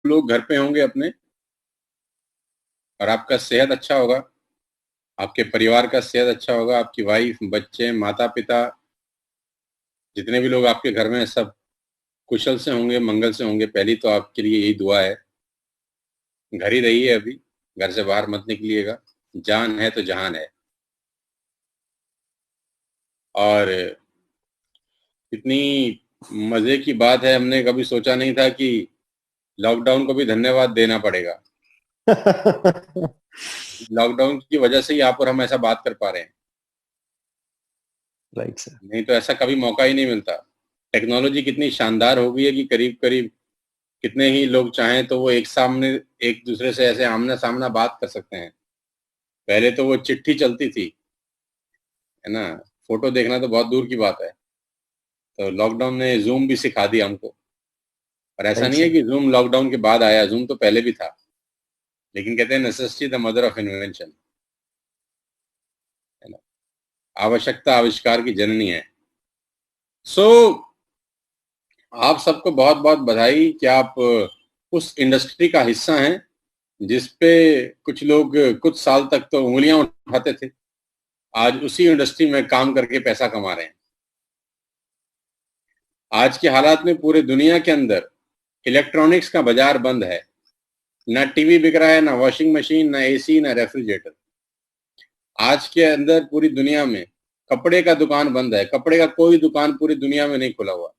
लोग घर पे होंगे अपने, और आपका सेहत अच्छा होगा, आपके परिवार का सेहत अच्छा होगा, आपकी वाइफ, बच्चे, माता पिता, जितने भी लोग आपके घर में हैं, सब कुशल से होंगे, मंगल से होंगे। पहली तो आपके लिए यही दुआ है। घर ही रहिए, अभी घर से बाहर मत निकलिएगा। जान है तो जहान है। और इतनी मजे की बात है, हमने कभी सोचा नहीं था कि लॉकडाउन को भी धन्यवाद देना पड़ेगा। लॉकडाउन की वजह से ही आप और हम ऐसा बात कर पा रहे हैं। Right sir. नहीं तो ऐसा कभी मौका ही नहीं मिलता। टेक्नोलॉजी कितनी शानदार हो गई है कि करीब करीब कितने ही लोग चाहें तो वो एक दूसरे से ऐसे आमना सामना बात कर सकते हैं। पहले तो वो चिट्ठी चलती थी, है ना। फोटो देखना तो बहुत दूर की बात है। तो लॉकडाउन ने जूम भी सिखा दिया हमको। और ऐसा राइट नहीं है सर। कि जूम लॉकडाउन के बाद आया, जूम तो पहले भी था। लेकिन कहते हैं necessity the mother of invention, है ना। आवश्यकता आविष्कार की जननी है। सो आप सबको बहुत बहुत बधाई कि आप उस इंडस्ट्री का हिस्सा हैं जिसपे कुछ लोग कुछ साल तक तो उंगलियां उठाते थे। आज उसी इंडस्ट्री में काम करके पैसा कमा रहे हैं। आज के हालात में पूरे दुनिया के अंदर इलेक्ट्रॉनिक्स का बाजार बंद है। ना टीवी बिक रहा है, ना वॉशिंग मशीन, ना एसी, ना रेफ्रिजरेटर। आज के अंदर पूरी दुनिया में कपड़े का दुकान बंद है। कपड़े का कोई दुकान पूरी दुनिया में नहीं खुला हुआ।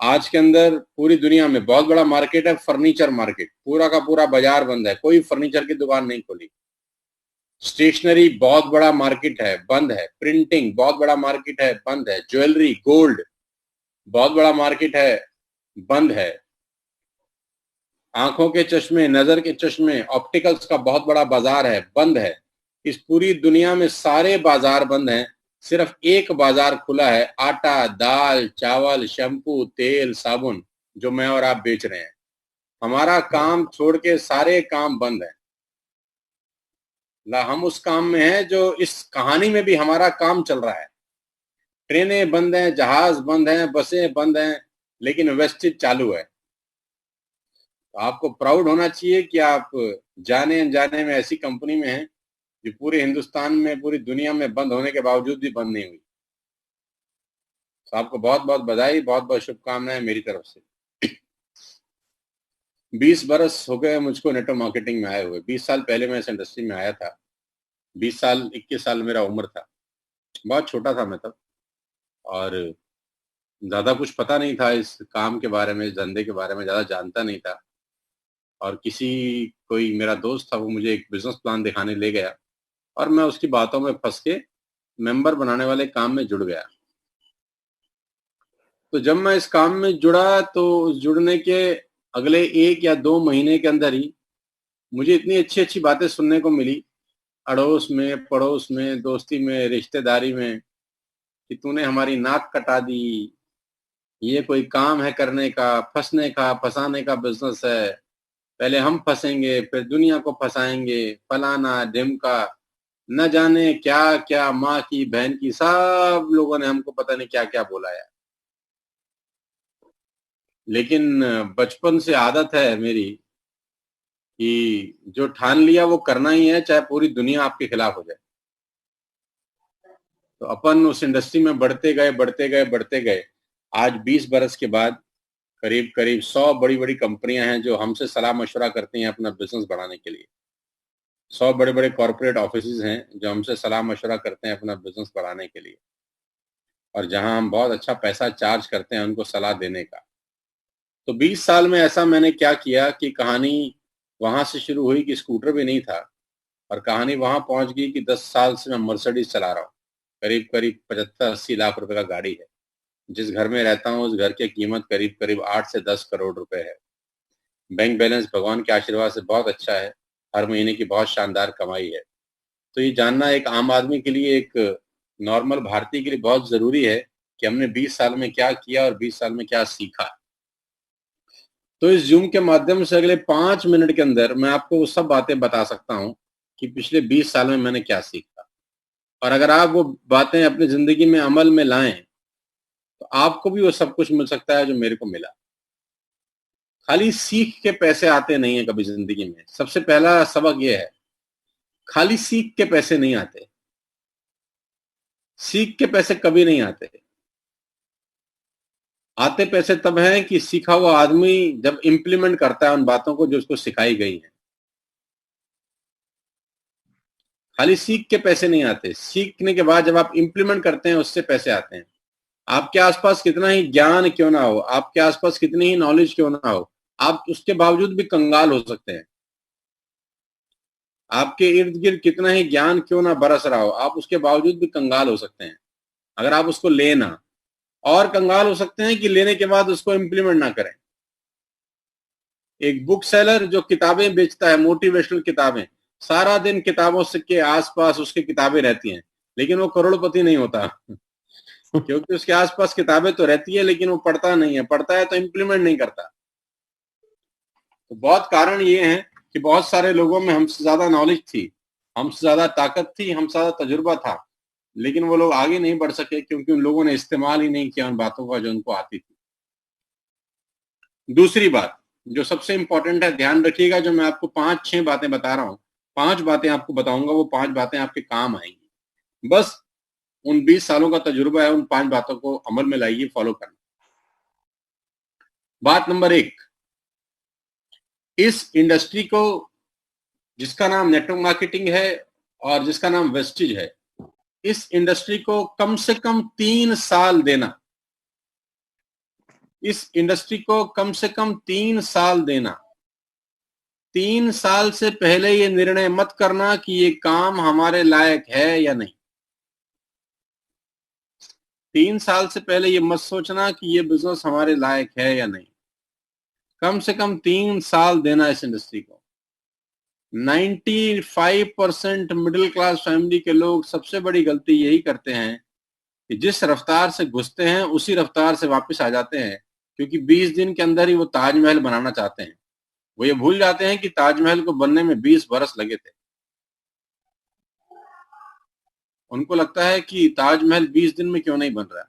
आज के अंदर पूरी दुनिया में बहुत बड़ा मार्केट है, फर्नीचर मार्केट। पूरा का पूरा बाजार बंद है, कोई फर्नीचर की दुकान नहीं खुली। स्टेशनरी बहुत बड़ा मार्केट है, बंद है। प्रिंटिंग बहुत बड़ा मार्केट है, बंद है। ज्वेलरी, गोल्ड बहुत बड़ा मार्केट है, बंद है। आंखों के चश्मे, नजर के चश्मे, ऑप्टिकल्स का बहुत बड़ा बाजार है, बंद है। इस पूरी दुनिया में सारे बाजार बंद हैं। सिर्फ एक बाजार खुला है, आटा, दाल, चावल, शैम्पू, तेल, साबुन, जो मैं और आप बेच रहे हैं। हमारा काम छोड़ के सारे काम बंद है। ला हम उस काम में हैं जो इस कहानी में भी हमारा काम चल रहा है। ट्रेनें बंद हैं, जहाज बंद हैं, बसें बंद हैं, लेकिन वेस्टेज चालू है। तो आपको प्राउड होना चाहिए कि आप जाने अनजाने में ऐसी कंपनी में हैं जो पूरे हिंदुस्तान में, पूरी दुनिया में बंद होने के बावजूद भी बंद नहीं हुई। तो आपको बहुत बहुत बधाई, बहुत बहुत शुभकामनाएं मेरी तरफ से। 20 बरस हो गए मुझको नेटवर्क मार्केटिंग में आए हुए। 20 साल पहले मैं इस इंडस्ट्री में आया था। 20 साल, 21 साल मेरा उम्र था। बहुत छोटा था मैं तब। और ज्यादा कुछ पता नहीं था इस काम के बारे में, इस धंधे के बारे में ज्यादा जानता नहीं था। और कोई मेरा दोस्त था, वो मुझे एक बिजनेस प्लान दिखाने ले गया, और मैं उसकी बातों में फंस के मेंबर बनाने वाले काम में जुड़ गया। तो जब मैं इस काम में जुड़ा तो उस जुड़ने के अगले 1 या 2 महीने के अंदर ही मुझे इतनी अच्छी अच्छी बातें सुनने को मिली, अड़ोस में, पड़ोस में, दोस्ती में, रिश्तेदारी में, कि तूने हमारी नाक कटा दी। ये कोई काम है करने का? फंसने का, फंसाने का बिजनेस है। पहले हम फंसेंगे, फिर दुनिया को फंसाएंगे, फलाना ढिमका, न जाने क्या क्या, माँ की, बहन की, सब लोगों ने हमको पता नहीं क्या क्या बोला है। लेकिन बचपन से आदत है मेरी कि जो ठान लिया वो करना ही है, चाहे पूरी दुनिया आपके खिलाफ हो जाए। तो अपन उस इंडस्ट्री में बढ़ते गए, बढ़ते गए, बढ़ते गए। आज 20 बरस के बाद करीब करीब 100 बड़ी बड़ी कंपनियां हैं जो हमसे सलाह मशवरा करती हैं अपना बिजनेस बढ़ाने के लिए। 100 बड़े बड़े कॉरपोरेट ऑफिस हैं जो हमसे सलाह मशवरा करते हैं अपना बिजनेस बढ़ाने के लिए। और जहां हम बहुत अच्छा पैसा चार्ज करते हैं उनको सलाह देने का। तो 20 साल में ऐसा मैंने क्या किया कि कहानी वहां से शुरू हुई कि स्कूटर भी नहीं था, और कहानी वहां पहुंच गई कि 10 साल से मैं मर्सिडीज चला रहा हूँ। करीब करीब 75-80 लाख रुपए का गाड़ी है। जिस घर में रहता हूँ उस घर की कीमत करीब करीब 8 से 10 करोड़ रुपए है। बैंक बैलेंस भगवान के आशीर्वाद से बहुत अच्छा है। हर महीने की बहुत शानदार कमाई है। तो ये जानना एक आम आदमी के लिए, एक नॉर्मल भारतीय के लिए बहुत जरूरी है कि हमने 20 साल में क्या किया और 20 साल में क्या सीखा। तो इस जूम के माध्यम से अगले 5 मिनट के अंदर मैं आपको वो सब बातें बता सकता हूँ कि पिछले 20 साल में मैंने क्या सीखा। और अगर आप वो बातें अपनी जिंदगी में अमल में लाएं तो आपको भी वो सब कुछ मिल सकता है जो मेरे को मिला। खाली सीख के पैसे आते नहीं है कभी जिंदगी में। सबसे पहला सबक ये है, खाली सीख के पैसे नहीं आते, सीख के पैसे कभी नहीं आते। आते पैसे तब हैं कि सीखा हुआ आदमी जब इंप्लीमेंट करता है उन बातों को जो उसको सिखाई गई हैं। खाली सीख के पैसे नहीं आते, सीखने के बाद जब आप इंप्लीमेंट करते हैं उससे पैसे आते हैं। आपके आसपास कितना ही ज्ञान क्यों ना हो, आपके आसपास कितनी ही नॉलेज क्यों ना हो, आप उसके बावजूद भी कंगाल हो सकते हैं। आपके इर्द गिर्द कितना ही ज्ञान क्यों ना बरस रहा हो, आप उसके बावजूद भी कंगाल हो सकते हैं अगर आप उसको लेना, और कंगाल हो सकते हैं कि लेने के बाद उसको इंप्लीमेंट ना करें। एक बुक सेलर जो किताबें बेचता है, मोटिवेशनल किताबें, सारा दिन किताबों से के आसपास उसकी किताबें रहती हैं, लेकिन वो करोड़पति नहीं होता क्योंकि उसके आसपास किताबें तो रहती है लेकिन वो पढ़ता नहीं है, पढ़ता है तो इंप्लीमेंट नहीं करता। तो बहुत कारण ये हैं कि बहुत सारे लोगों में हमसे ज्यादा नॉलेज थी, हमसे ज्यादा ताकत थी, हमसे ज्यादा तजुर्बा था, लेकिन वो लोग आगे नहीं बढ़ सके क्योंकि उन लोगों ने इस्तेमाल ही नहीं किया उन बातों का जो उनको आती थी। दूसरी बात जो सबसे इंपॉर्टेंट है, ध्यान रखिएगा, जो मैं आपको 5-6 बातें बता रहा हूं, 5 बातें आपको बताऊंगा, वो 5 बातें आपके काम आएंगी। बस उन 20 सालों का तजुर्बा है, उन 5 बातों को अमल में लाइए, फॉलो करना। बात नंबर 1, इस इंडस्ट्री को, जिसका नाम नेटवर्क मार्केटिंग है और जिसका नाम वेस्टिज है, इस इंडस्ट्री को कम से कम 3 साल देना। इस इंडस्ट्री को कम से कम 3 साल देना। 3 साल से पहले ये निर्णय मत करना कि ये काम हमारे लायक है या नहीं। 3 साल से पहले ये मत सोचना कि ये बिजनेस हमारे लायक है या नहीं। कम से कम 3 साल देना इस इंडस्ट्री को। 95% मिडिल क्लास फैमिली के लोग सबसे बड़ी गलती यही करते हैं कि जिस रफ्तार से घुसते हैं उसी रफ्तार से वापस आ जाते हैं, क्योंकि 20 दिन के अंदर ही वो ताजमहल बनाना चाहते हैं। वो ये भूल जाते हैं कि ताजमहल को बनने में 20 बरस लगे थे। उनको लगता है कि ताजमहल 20 दिन में क्यों नहीं बन रहा।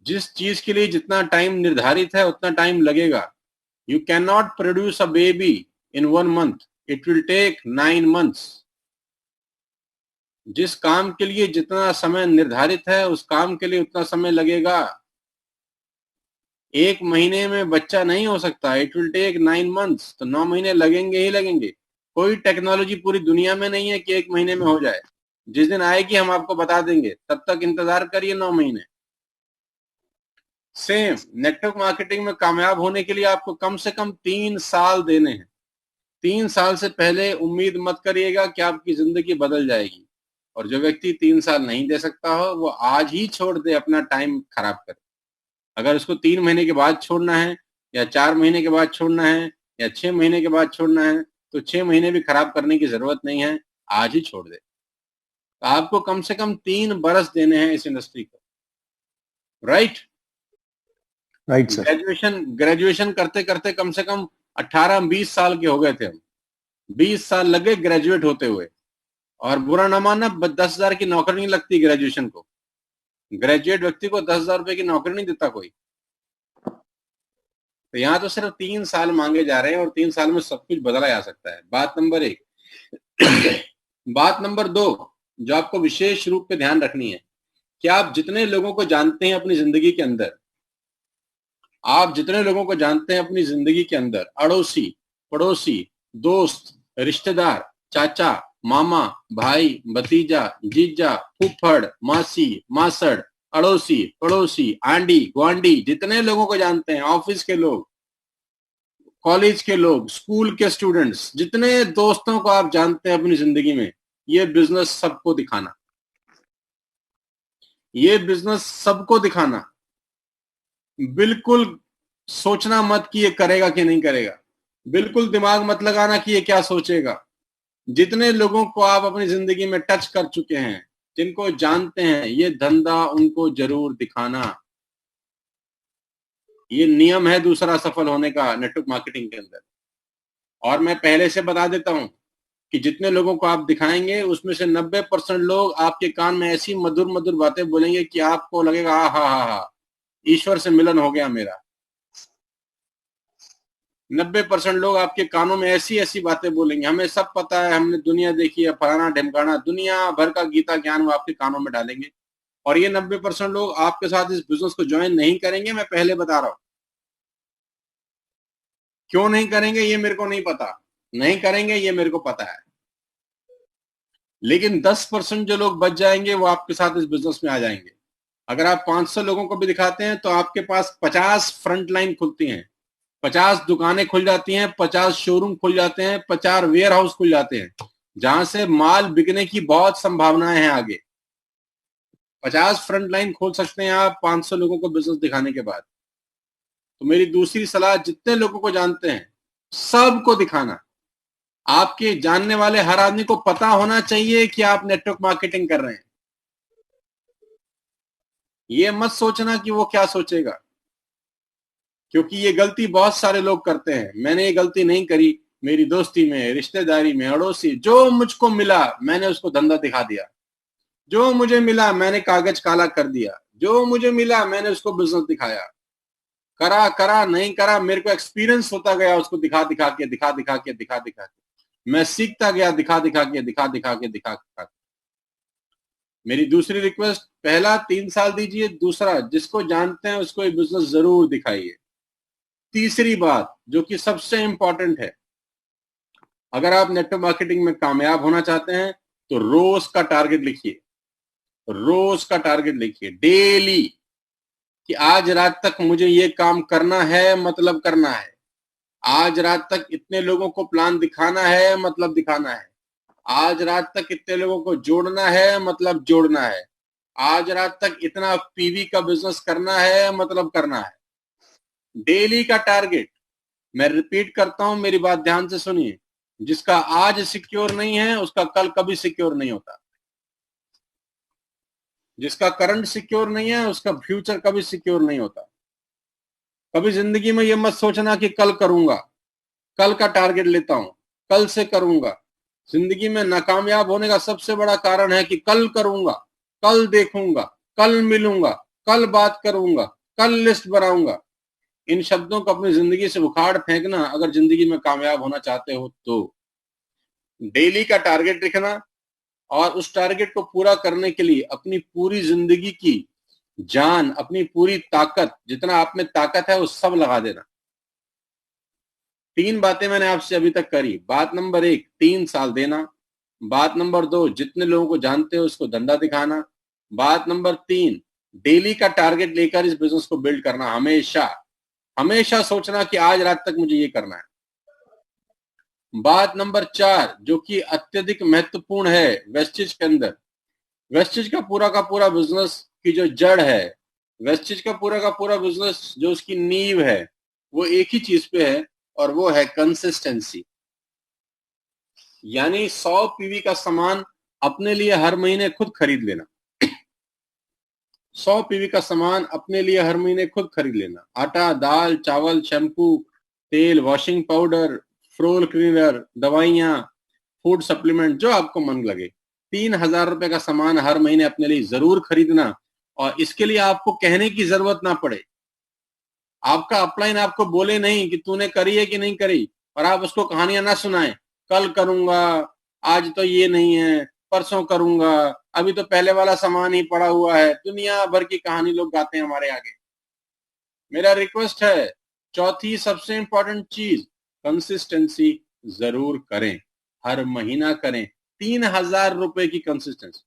जिस चीज के लिए जितना टाइम निर्धारित है उतना टाइम लगेगा। You can not produce a baby in 1 month, it will take 9 months। जिस काम के लिए जितना समय निर्धारित है उस काम के लिए उतना समय लगेगा। 1 महीने में बच्चा नहीं हो सकता, इट विल टेक 9 months। तो 9 महीने लगेंगे ही लगेंगे। कोई टेक्नोलॉजी पूरी दुनिया में नहीं है कि 1 महीने में हो जाए। जिस दिन आएगी हम आपको बता देंगे, तब तक इंतजार करिए 9 महीने। सेम नेटवर्क मार्केटिंग में कामयाब होने के लिए आपको कम से कम 3 साल देने हैं। 3 साल से पहले उम्मीद मत करिएगा कि आपकी जिंदगी बदल जाएगी। और जो व्यक्ति 3 साल नहीं दे सकता हो वो आज ही छोड़ दे, अपना टाइम खराब करे। अगर उसको 3 महीने के बाद छोड़ना है या 4 महीने के बाद छोड़ना है या 6 महीने के बाद छोड़ना है, तो 6 महीने भी खराब करने की जरूरत नहीं है, आज ही छोड़ दे। तो आपको कम से कम 3 बरस देने हैं इस इंडस्ट्री को। Right sir. ग्रेजुएशन करते करते कम से कम 18-20 साल के हो गए थे हम। 20 साल लगे ग्रेजुएट होते हुए। और बुरा ना मानना, 10,000 की नौकरी नहीं लगती ग्रेजुएशन को। ग्रेजुएट व्यक्ति को 10,000 रुपए की नौकरी नहीं देता कोई। तो यहाँ तो सिर्फ 3 साल मांगे जा रहे हैं और 3 साल में सब कुछ बदला जा सकता है। बात नंबर 1। बात नंबर 2 जो आपको विशेष रूप पे ध्यान रखनी है कि आप जितने लोगों को जानते हैं अपनी जिंदगी के अंदर, आप जितने लोगों को जानते हैं अपनी जिंदगी के अंदर, अड़ोसी, पड़ोसी, दोस्त, रिश्तेदार, चाचा, मामा, भाई, भतीजा, जीजा, फूफड़, मासी, मासड़, अड़ोसी, पड़ोसी, आंडी, गुआंडी, जितने लोगों को जानते हैं, ऑफिस के लोग, कॉलेज के लोग, स्कूल के स्टूडेंट्स, जितने दोस्तों को आप जानते हैं अपनी जिंदगी में, ये बिजनेस सबको दिखाना। ये बिजनेस सबको दिखाना। बिल्कुल सोचना मत कि ये करेगा कि नहीं करेगा। बिल्कुल दिमाग मत लगाना कि ये क्या सोचेगा। जितने लोगों को आप अपनी जिंदगी में टच कर चुके हैं, जिनको जानते हैं, ये धंधा उनको जरूर दिखाना। ये नियम है दूसरा सफल होने का नेटवर्क मार्केटिंग के अंदर। और मैं पहले से बता देता हूं कि जितने लोगों को आप दिखाएंगे उसमें से 90% लोग आपके कान में ऐसी मधुर मधुर बातें बोलेंगे कि आपको लगेगा हा हा हा, ईश्वर से मिलन हो गया मेरा। 90% लोग आपके कानों में ऐसी ऐसी बातें बोलेंगे, हमें सब पता है, हमने दुनिया देखी है, फलाना ढिमकाना, दुनिया भर का गीता ज्ञान वो आपके कानों में डालेंगे। और ये 90% लोग आपके साथ इस बिजनेस को ज्वाइन नहीं करेंगे, मैं पहले बता रहा हूं। क्यों नहीं करेंगे ये मेरे को नहीं पता, नहीं करेंगे ये मेरे को पता है, लेकिन 10% जो लोग बच जाएंगे वो आपके साथ इस बिजनेस में आ जाएंगे। अगर आप 500 लोगों को भी दिखाते हैं तो आपके पास 50 फ्रंट लाइन खुलती हैं, 50 दुकानें खुल जाती हैं, 50 शोरूम खुल जाते हैं, 50 वेयर हाउस खुल जाते हैं, जहां से माल बिकने की बहुत संभावनाएं हैं आगे। 50 फ्रंट लाइन खोल सकते हैं आप 500 लोगों को बिजनेस दिखाने के बाद। तो मेरी दूसरी सलाह, जितने लोगों को जानते हैं सबको दिखाना। आपके जानने वाले हर आदमी को पता होना चाहिए कि आप नेटवर्क मार्केटिंग कर रहे हैं। ये मत सोचना कि वो क्या सोचेगा, क्योंकि ये गलती बहुत सारे लोग करते हैं। मैंने ये गलती नहीं करी, मेरी दोस्ती में, रिश्तेदारी में, अड़ोसी, जो मुझको मिला मैंने उसको धंधा दिखा दिया, जो मुझे मिला मैंने कागज काला कर दिया, जो मुझे मिला मैंने उसको बिजनेस दिखाया। करा करा नहीं करा, मेरे को एक्सपीरियंस होता गया, उसको दिखा दिखा के, दिखा दिखा के, दिखा दिखा के मैं सीखता गया, दिखा दिखा के, दिखा दिखा के, दिखा दिखा के। मेरी दूसरी रिक्वेस्ट, पहला 3 साल दीजिए, दूसरा जिसको जानते हैं उसको ये बिजनेस जरूर दिखाइए। तीसरी बात जो कि सबसे इंपॉर्टेंट है, अगर आप नेटवर्क मार्केटिंग में कामयाब होना चाहते हैं तो रोज का टारगेट लिखिए, रोज का टारगेट लिखिए डेली, कि आज रात तक मुझे ये काम करना है, मतलब करना है। आज रात तक इतने लोगों को प्लान दिखाना है, मतलब दिखाना है। आज रात तक इतने लोगों को जोड़ना है, मतलब जोड़ना है। आज रात तक इतना पीवी का बिजनेस करना है, मतलब करना है। डेली का टारगेट। मैं रिपीट करता हूं, मेरी बात ध्यान से सुनिए, जिसका आज सिक्योर नहीं है उसका कल कभी सिक्योर नहीं होता। जिसका करंट सिक्योर नहीं है उसका फ्यूचर कभी सिक्योर नहीं होता। कभी जिंदगी में ये मत सोचना कि कल करूंगा, कल का टारगेट लेता हूं, कल से करूंगा। जिंदगी में नाकामयाब होने का सबसे बड़ा कारण है कि कल करूंगा, कल देखूंगा, कल मिलूंगा, कल बात करूंगा, कल लिस्ट बनाऊंगा। इन शब्दों को अपनी जिंदगी से उखाड़ फेंकना अगर जिंदगी में कामयाब होना चाहते हो तो। डेली का टारगेट लिखना और उस टारगेट को पूरा करने के लिए अपनी पूरी जिंदगी की जान, अपनी पूरी ताकत, जितना आप में ताकत है वो सब लगा देना। 3 बातें मैंने आपसे अभी तक करी। बात नंबर 1, 3 साल देना। बात नंबर 2, जितने लोगों को जानते हो उसको धंधा दिखाना। बात नंबर 3, डेली का टारगेट लेकर इस बिजनेस को बिल्ड करना। हमेशा हमेशा सोचना कि आज रात तक मुझे ये करना है। बात नंबर 4, जो कि अत्यधिक महत्वपूर्ण है वेस्टेज के अंदर, वेस्टेज का पूरा बिजनेस की जो जड़ है, वेस्टेज का पूरा बिजनेस जो उसकी नींव है, वो एक ही चीज पे है और वो है कंसिस्टेंसी। यानी 100 पीवी का सामान अपने लिए हर महीने खुद खरीद लेना। 100 पीवी का सामान अपने लिए हर महीने खुद खरीद लेना। आटा, दाल, चावल, शैम्पू, तेल, वॉशिंग पाउडर, फ्लोर क्लीनर, दवाइयां, फूड सप्लीमेंट, जो आपको मन लगे। 3,000 रुपए का सामान हर महीने अपने लिए जरूर खरीदना। और इसके लिए आपको कहने की जरूरत ना पड़े, आपका अपलाइन आपको बोले नहीं कि तूने करी है कि नहीं करी, और आप उसको कहानियां ना सुनाएं, कल करूंगा, आज तो ये नहीं है, परसों करूंगा, अभी तो पहले वाला सामान ही पड़ा हुआ है। दुनिया भर की कहानी लोग गाते हैं हमारे आगे। मेरा रिक्वेस्ट है, चौथी सबसे इंपॉर्टेंट चीज, कंसिस्टेंसी जरूर करें, हर महीना करें। 3,000 रुपए की कंसिस्टेंसी।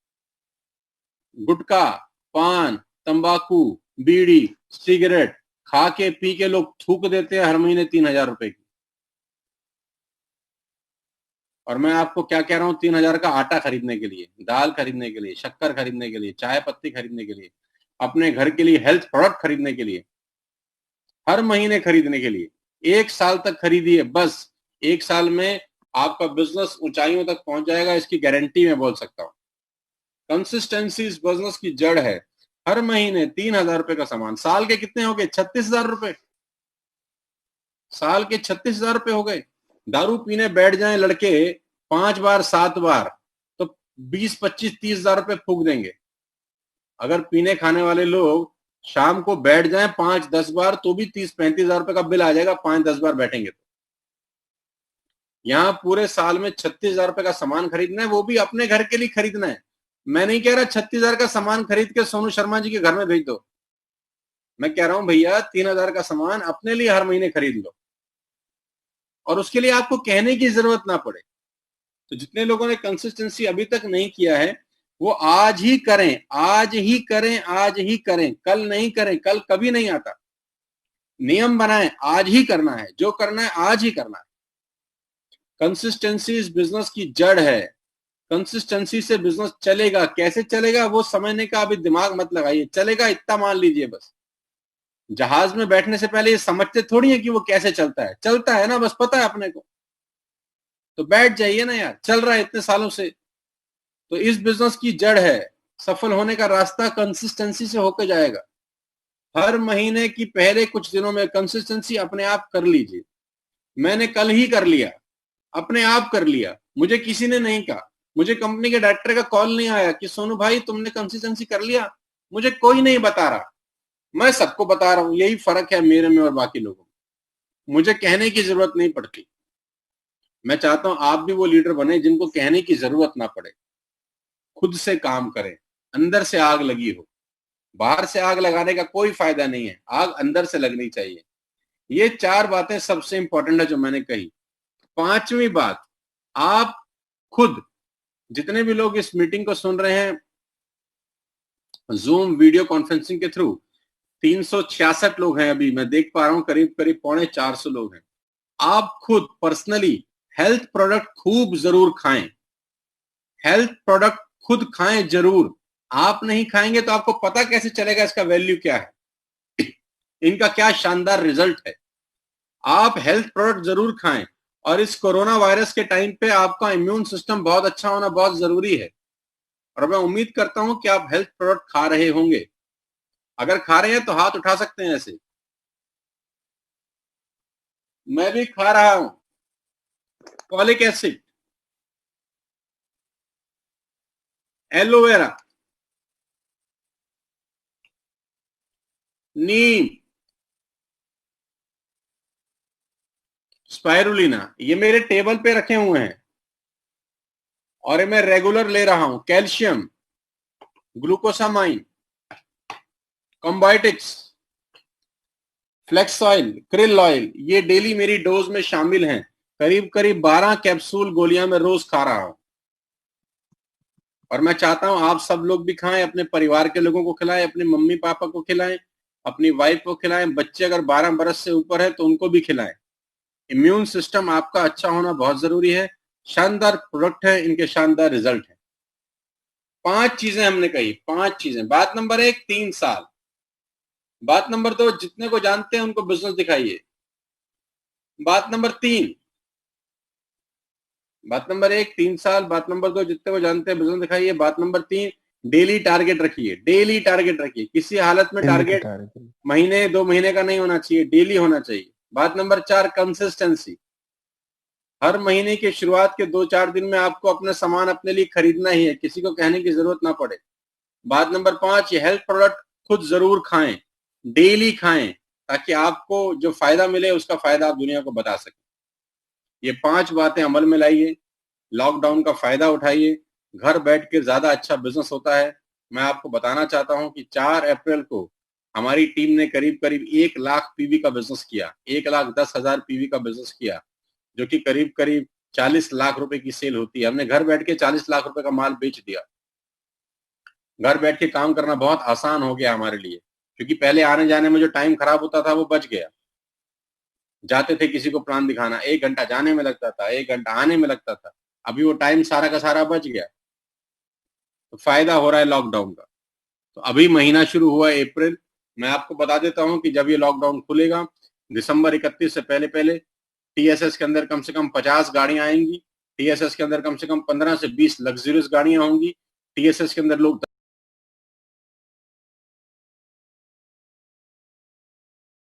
गुटखा, पान, तंबाकू, बीड़ी, सिगरेट खा के पी के लोग थूक देते हैं हर महीने 3,000 रुपए की। और मैं आपको क्या कह रहा हूं, 3,000 का आटा खरीदने के लिए, दाल खरीदने के लिए, शक्कर खरीदने के लिए, चाय पत्ती खरीदने के लिए, अपने घर के लिए हेल्थ प्रोडक्ट खरीदने के लिए, हर महीने खरीदने के लिए 1 साल तक खरीदिए। बस 1 साल में आपका बिजनेस ऊंचाइयों तक पहुंच जाएगा, इसकी गारंटी मैं बोल सकता हूं। कंसिस्टेंसी इस बिजनेस की जड़ है। हर महीने 3,000 रुपए का सामान, साल के कितने हो गए? 36,000 रुपए। साल के 36,000 रुपए हो गए। दारू पीने बैठ जाएं लड़के 5 बार 7 बार तो 20, 25, 30,000 रुपए फूक देंगे। अगर पीने खाने वाले लोग शाम को बैठ जाएं 5, 10 बार तो भी 30, 35,000 रुपए का बिल आ जाएगा, 5, 10 बार बैठेंगे तो। यहाँ पूरे साल में 36,000 रुपए का सामान खरीदना है, वो भी अपने घर के लिए खरीदना है। मैं नहीं कह रहा 36,000 का सामान खरीद के सोनू शर्मा जी के घर में भेज दो। मैं कह रहा हूं भैया 3,000 का सामान अपने लिए हर महीने खरीद लो, और उसके लिए आपको कहने की जरूरत ना पड़े। तो जितने लोगों ने कंसिस्टेंसी अभी तक नहीं किया है, वो आज ही करें, आज ही करें, आज ही करें, कल नहीं करें, कल कभी नहीं आता। नियम बनाएं, आज ही करना है, जो करना है आज ही करना है। कंसिस्टेंसी इस बिजनेस की जड़ है। कंसिस्टेंसी से बिजनेस चलेगा, कैसे चलेगा वो समझने का अभी दिमाग मत लगाइए, चलेगा इतना मान लीजिए बस। जहाज में बैठने से पहले ये समझते थोड़ी है कि वो कैसे चलता है, चलता है ना, बस पता है अपने को, तो बैठ जाइए ना यार, चल रहा है इतने सालों से। तो इस बिजनेस की जड़ है, सफल होने का रास्ता कंसिस्टेंसी से होकर जाएगा। हर महीने की पहले कुछ दिनों में कंसिस्टेंसी अपने आप कर लीजिए। मैंने कल ही कर लिया, अपने आप कर लिया, मुझे किसी ने नहीं कहा, मुझे कंपनी के डायरेक्टर का कॉल नहीं आया कि सोनू भाई तुमने कंसिस्टेंसी कर लिया, मुझे कोई नहीं बता रहा, मैं सबको बता रहा हूं। यही फर्क है मेरे में और बाकी लोगों में, मुझे कहने की जरूरत नहीं पड़ती। मैं चाहता हूं आप भी वो लीडर बने जिनको कहने की जरूरत ना पड़े, खुद से काम करें, अंदर से आग लगी हो। बाहर से आग लगाने का कोई फायदा नहीं है, आग अंदर से लगनी चाहिए। ये 4 बातें सबसे इंपॉर्टेंट है जो मैंने कही। 5वीं बात, आप खुद, जितने भी लोग इस मीटिंग को सुन रहे हैं जूम वीडियो कॉन्फ्रेंसिंग के थ्रू, 366 लोग हैं अभी, मैं देख पा रहा हूं करीब करीब 450 लोग हैं। आप खुद पर्सनली हेल्थ प्रोडक्ट खूब जरूर खाएं, हेल्थ प्रोडक्ट खुद खाएं जरूर। आप नहीं खाएंगे तो आपको पता कैसे चलेगा इसका वैल्यू क्या है, इनका क्या शानदार रिजल्ट है। आप हेल्थ प्रोडक्ट जरूर खाएं, और इस कोरोना वायरस के टाइम पे आपका इम्यून सिस्टम बहुत अच्छा होना बहुत जरूरी है। और मैं उम्मीद करता हूं कि आप हेल्थ प्रोडक्ट खा रहे होंगे। अगर खा रहे हैं तो हाथ उठा सकते हैं ऐसे। मैं भी खा रहा हूं। फॉलिक एसिड, एलोवेरा, नीम, स्पाइरुलिना, ये मेरे टेबल पे रखे हुए हैं और ये मैं रेगुलर ले रहा हूं। कैल्शियम, ग्लूकोसामाइन, कॉम्बाइटिक्स, फ्लेक्स ऑयल, क्रिल ऑयल, ये डेली मेरी डोज में शामिल हैं। करीब करीब 12 कैप्सूल गोलियां मैं रोज खा रहा हूं, और मैं चाहता हूं आप सब लोग भी खाएं, अपने परिवार के लोगों को खिलाएं, अपने मम्मी पापा को खिलाएं, अपनी वाइफ को खिलाएं, बच्चे अगर 12 बरस से ऊपर है तो उनको भी खिलाएं। इम्यून सिस्टम आपका अच्छा होना बहुत जरूरी है। शानदार प्रोडक्ट है, इनके शानदार रिजल्ट है। 5 चीजें हमने कही, 5 चीजें। बात नंबर 1, 3 साल। बात नंबर 2, जितने को जानते हैं उनको बिजनेस दिखाइए। बात नंबर 3, बात नंबर 1, 3 साल। बात नंबर 2, जितने को जानते हैं बिजनेस दिखाइए। बात नंबर 3, डेली टारगेट रखिए, डेली टारगेट रखिए। किसी हालत में टारगेट महीने 2 महीने का नहीं होना चाहिए, डेली होना चाहिए। बात नंबर 4, कंसिस्टेंसी। हर महीने की शुरुआत के 2-4 दिन में आपको अपना सामान अपने लिए खरीदना ही है, किसी को कहने की जरूरत ना पड़े। बात नंबर 5, ये हेल्थ प्रोडक्ट खुद जरूर खाएं, डेली खाएं, ताकि आपको जो फायदा मिले उसका फायदा आप दुनिया को बता सकें। ये 5 बातें अमल में लाइए, लॉकडाउन का फायदा उठाइए, घर बैठ के ज्यादा अच्छा बिजनेस होता है। मैं आपको बताना चाहता हूं कि 4 अप्रैल को हमारी टीम ने करीब करीब 1 लाख पीवी का बिजनेस किया, 1,10,000 पीवी का बिजनेस किया, जो कि करीब करीब 40 लाख रुपए की सेल होती है। हमने घर बैठ के 40 लाख रुपए का माल बेच दिया। घर बैठ के काम करना बहुत आसान हो गया हमारे लिए, क्योंकि पहले आने जाने में जो टाइम खराब होता था वो बच गया। जाते थे किसी को प्लान दिखाना, 1 घंटा जाने में लगता था, 1 घंटा आने में लगता था। अभी वो टाइम सारा का सारा बच गया, तो फायदा हो रहा है लॉकडाउन का। तो अभी महीना शुरू हुआ है अप्रैल। मैं आपको बता देता हूं कि जब ये लॉकडाउन खुलेगा, दिसंबर 31 से पहले पहले टीएसएस के अंदर कम से कम 50 गाड़ियां आएंगी। टीएसएस के अंदर कम से कम 15 से 20 लग्जरियस गाड़ियां होंगी। टीएसएस के अंदर लोग